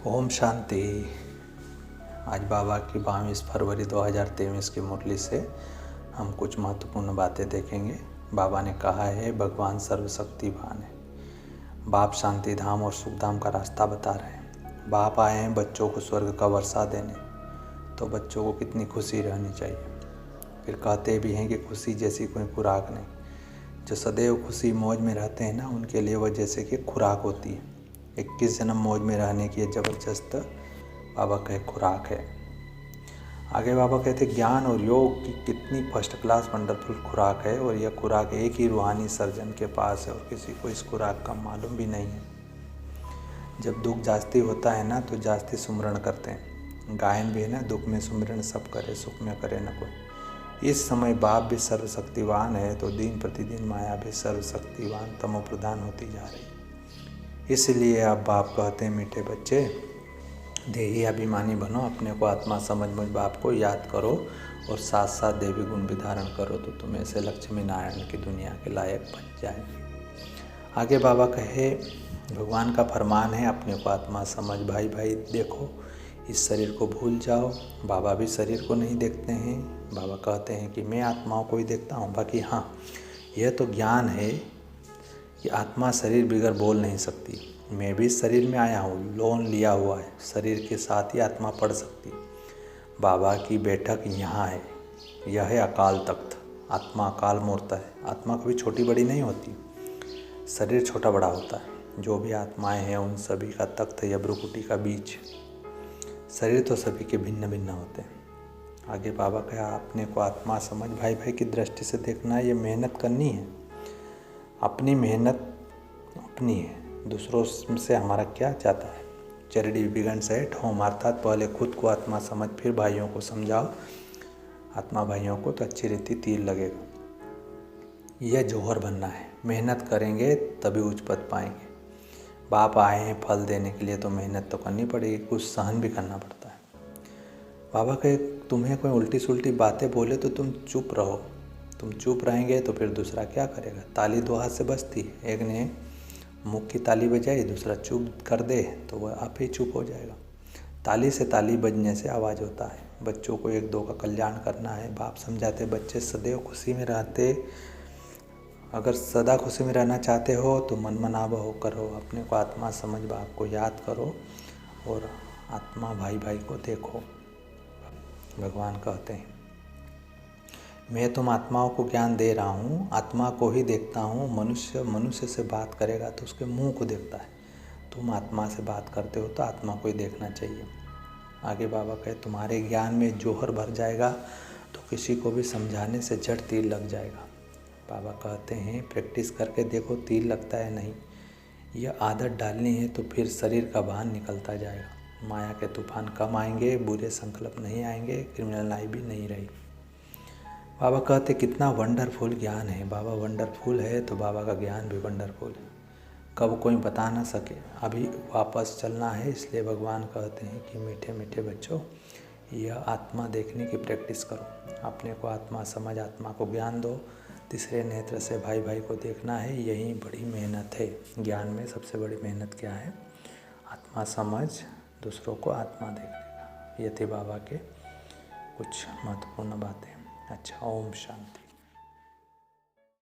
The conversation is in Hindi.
ओम शांति। आज बाबा की 22 फरवरी 2023 की मुरली से हम कुछ महत्वपूर्ण बातें देखेंगे। बाबा ने कहा है भगवान सर्वशक्तिवान है। बाप शांति धाम और सुख धाम का रास्ता बता रहे हैं। बाप आए हैं बच्चों को स्वर्ग का वर्षा देने, तो बच्चों को कितनी खुशी रहनी चाहिए। फिर कहते भी हैं कि खुशी जैसी कोई खुराक नहीं। जो सदैव खुशी मौज में रहते हैं ना, उनके लिए वह जैसे कि खुराक होती है। 21 जन्म मौज में रहने की ज़बरदस्त बाबा का एक खुराक है। आगे बाबा कहते ज्ञान और योग की कितनी फर्स्ट क्लास वंडरफुल खुराक है, और यह खुराक एक ही रूहानी सर्जन के पास है और किसी को इस खुराक का मालूम भी नहीं है। जब दुख जास्ती होता है ना, तो जास्ती सुमरण करते हैं। गायन भी है ना, दुख में सुमरण सब करे, सुख में करे न कोई। इस समय बाप भी सर्वशक्तिवान है, तो दिन प्रतिदिन माया भी सर्वशक्तिवान तमो प्रधान होती जा रही है। इसलिए अब बाप कहते हैं मीठे बच्चे, देही अभिमानी बनो, अपने को आत्मा समझ मुझ बाप को याद करो और साथ साथ देवी गुण भी धारण करो, तो तुम ऐसे लक्ष्मी नारायण की दुनिया के लायक बन जाएंगे। आगे बाबा कहे भगवान का फरमान है अपने को आत्मा समझ। भाई भाई देखो, इस शरीर को भूल जाओ। बाबा भी शरीर को नहीं देखते हैं। बाबा कहते हैं कि मैं आत्माओं को ही देखता हूँ। बाकी हाँ, यह तो ज्ञान है कि आत्मा शरीर बिगर बोल नहीं सकती। मैं भी शरीर में आया हूँ, लोन लिया हुआ है, शरीर के साथ ही आत्मा पढ़ सकती। बाबा की बैठक यहाँ है। यह है अकाल तख्त। आत्मा अकाल मूर्त है। आत्मा कभी छोटी बड़ी नहीं होती, शरीर छोटा बड़ा होता है। जो भी आत्माएं हैं उन सभी का तख्त है भ्रुकुटी का बीज। शरीर तो सभी के भिन्न भिन्न होते हैं। आगे बाबा कहा अपने को आत्मा समझ। भाई भाई की दृष्टि से देखना है, ये मेहनत करनी है। अपनी मेहनत अपनी है, दूसरों से हमारा क्या चाहता है। चैरिटी बिगिंस एट होम, अर्थात पहले खुद को आत्मा समझ, फिर भाइयों को समझाओ। आत्मा भाइयों को तो अच्छी रीति तीर लगेगा। यह जौहर बनना है। मेहनत करेंगे तभी उच्च पद पाएंगे। बाप आए हैं फल देने के लिए, तो मेहनत तो करनी पड़ेगी, कुछ सहन भी करना पड़ता है। बाबा कहे तुम्हें कोई उल्टी सुल्टी बातें बोले तो तुम चुप रहो। तुम चुप रहेंगे तो फिर दूसरा क्या करेगा। ताली दो हाथ से बजती है। एक ने मुख की ताली बजाई, दूसरा चुप कर दे तो वह आप ही चुप हो जाएगा। ताली से ताली बजने से आवाज़ होता है। बच्चों को एक दो का कल्याण करना है। बाप समझाते बच्चे सदैव खुशी में रहते। अगर सदा खुशी में रहना चाहते हो तो मन मनाव होकर हो। अपने को आत्मा समझ बाप को याद करो और आत्मा भाई भाई को देखो। भगवान कहते हैं मैं तुम आत्माओं को ज्ञान दे रहा हूँ, आत्मा को ही देखता हूँ। मनुष्य मनुष्य से बात करेगा तो उसके मुंह को देखता है। तुम आत्मा से बात करते हो तो आत्मा को ही देखना चाहिए। आगे बाबा कहे तुम्हारे ज्ञान में जौहर भर जाएगा तो किसी को भी समझाने से झट तीर लग जाएगा। बाबा कहते हैं प्रैक्टिस करके देखो तीर लगता है नहीं। यह आदत डालनी है तो फिर शरीर का भान निकलता जाएगा। माया के तूफान कम आएंगे, बुरे संकल्प नहीं आएंगे, क्रिमिनल लाई भी नहीं रही। बाबा कहते कितना वंडरफुल ज्ञान है। बाबा वंडरफुल है तो बाबा का ज्ञान भी वंडरफुल है। कब कोई बता ना सके। अभी वापस चलना है, इसलिए भगवान कहते हैं कि मीठे मीठे बच्चों, यह आत्मा देखने की प्रैक्टिस करो। अपने को आत्मा समझ, आत्मा को ज्ञान दो। तीसरे नेत्र से भाई भाई को देखना है। यही बड़ी मेहनत है। ज्ञान में सबसे बड़ी मेहनत क्या है? आत्मा समझ, दूसरों को आत्मा देखने का। ये थे बाबा के कुछ महत्वपूर्ण बातें। अच्छा, ओम शांति।